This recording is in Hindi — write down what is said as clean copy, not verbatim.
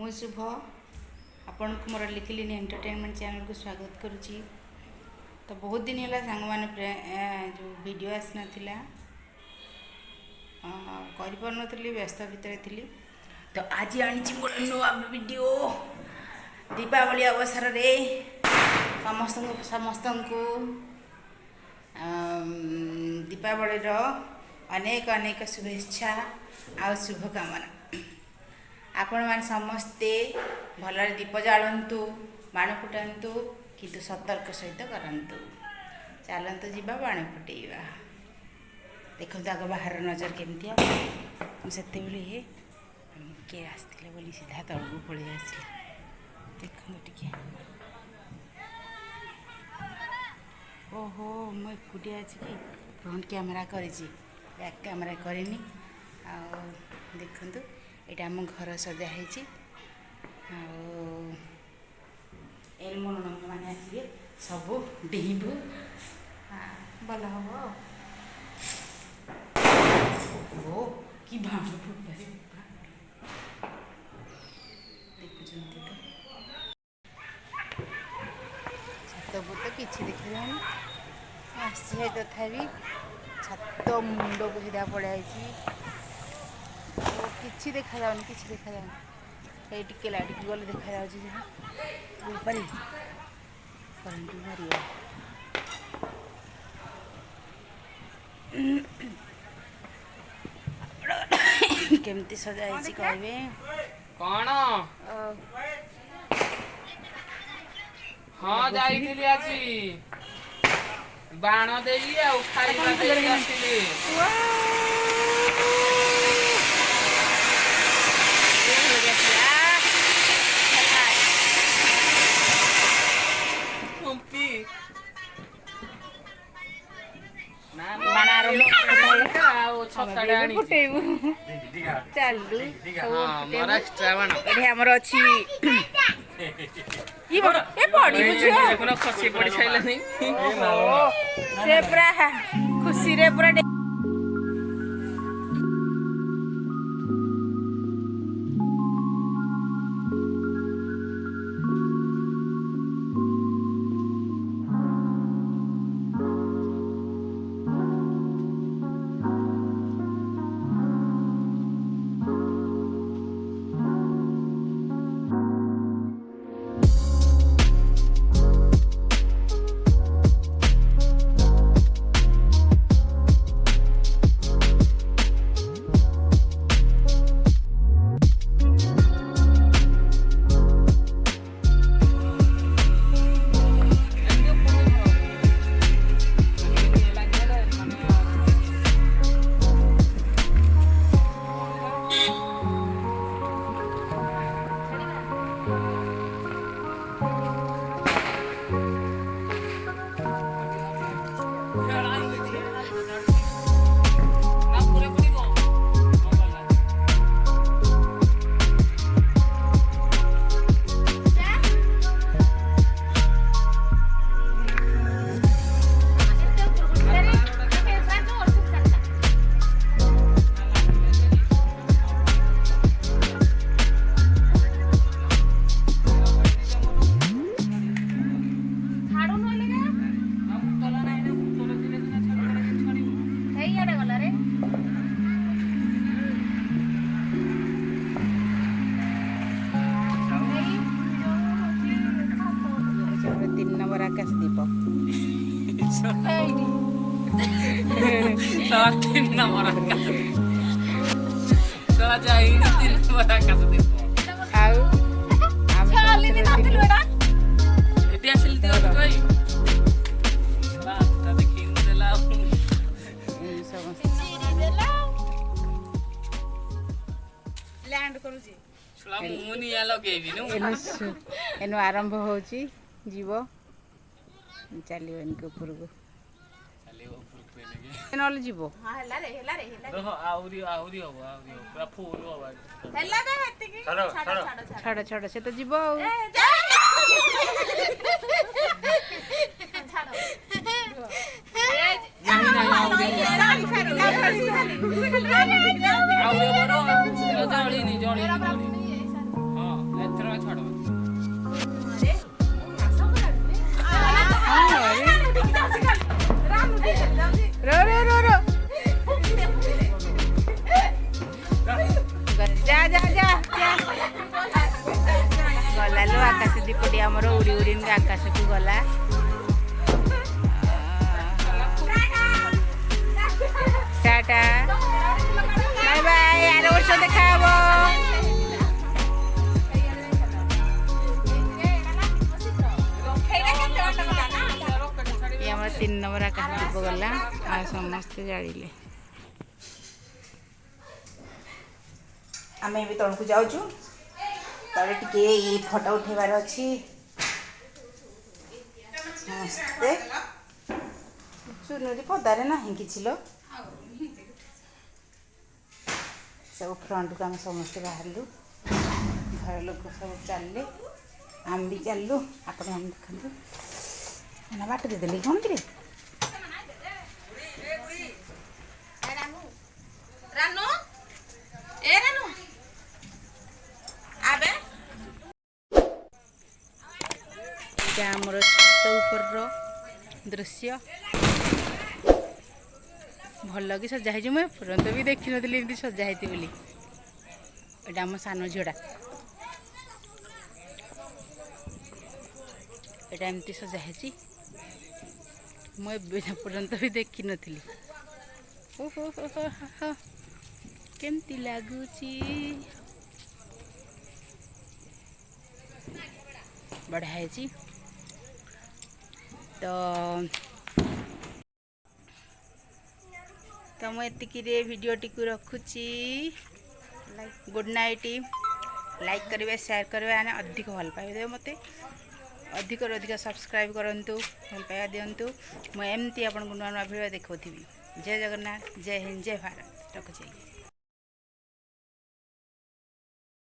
मु शुभ आपण को मोर लिखिलिन एंटरटेनमेंट चैनल को स्वागत करुच्ची। तो बहुत दिन है सांग मैंने जो वीडियो आसी नाला कर व्यस्त भितर थी। तो आज आनी गोटे नुआ वीडियो दीपावली अवसर रे समस्त को दीपावली अनेक अनेक शुभेच्छा आ शुभकामना। आपण मान समस्ते भल दीप जालतु बाण फुटातु किंतु सतर्क सहित करतु। चलतु जीवा बाण फुटेवा। देखो आग बाहर नजर केमती से किए आसते बोली सीधा तलू पलि आस देखो टे। ओहो मु एकुटिया अच्छी कि फ्रंट कैमेरा करी बैक कैमेरा करनी। देखु ये आम घर सजा है मो नंद मैंने आसवे सब डिबू भल हम कि बाण फुटा देखुं छत तो किसी देखा आसी तथापि छत मुंड को सीधा पड़ाई किसी देखा जाऊनी किसी देखा जाऊनी ये टिके लाइट गले देखा जाऊँगी करंट मार केमती सजाई कहे कौन हाँ जाइली आज बाण दे खाଇବା ଦେଇ ଆସିଲି। आमर अच्छी खसी पड़ी सारे से पूरा खुशी रे पूरा आकाश दीप 3 नंबर आकाश दीप एनु आरंभ हो जीव चलो इनके ऊपर को नल जीव छाड़ छाड़ से तो जीव दीपटी आमर उड़ी उड़ी आकाश को गला टाटा बाय बाय आर वर्ष देखा ये आम 3 नंबर आकाश दीप गला आ समस्ते जाड़े आम भी तौक जाऊँ तले टे फटो उठेबार अच्छी समस्ते चुनुरी पदारे ना कि सब फ्रंट को आम समस्ते बाहरलु घर लोक सब चलले आम भी चलु आपण आम देखु बाट देदेली कौन कि आमर छत ऊपर दृश्य भल कि सजा मुझे तुरंत भी देखी नी सजा बोली एटा आम सान झीटा एटा एमती सजा मुझे पर्यंत भी देखी नी ओहो केमती लगुची बढ़िया है तो मुझे वीडियोटी को रखुची गुड नाइट लाइक करेंगे शेयर करेंगे अधिक भल पाइबे मत अधिक अधिक सब्सक्राइब करंतु भल पाइबा दिंतु मुझे एमती आपको नुआ नुआ भिडियो देखा जय जगन्नाथ जय हिंद जय भारत रखुची।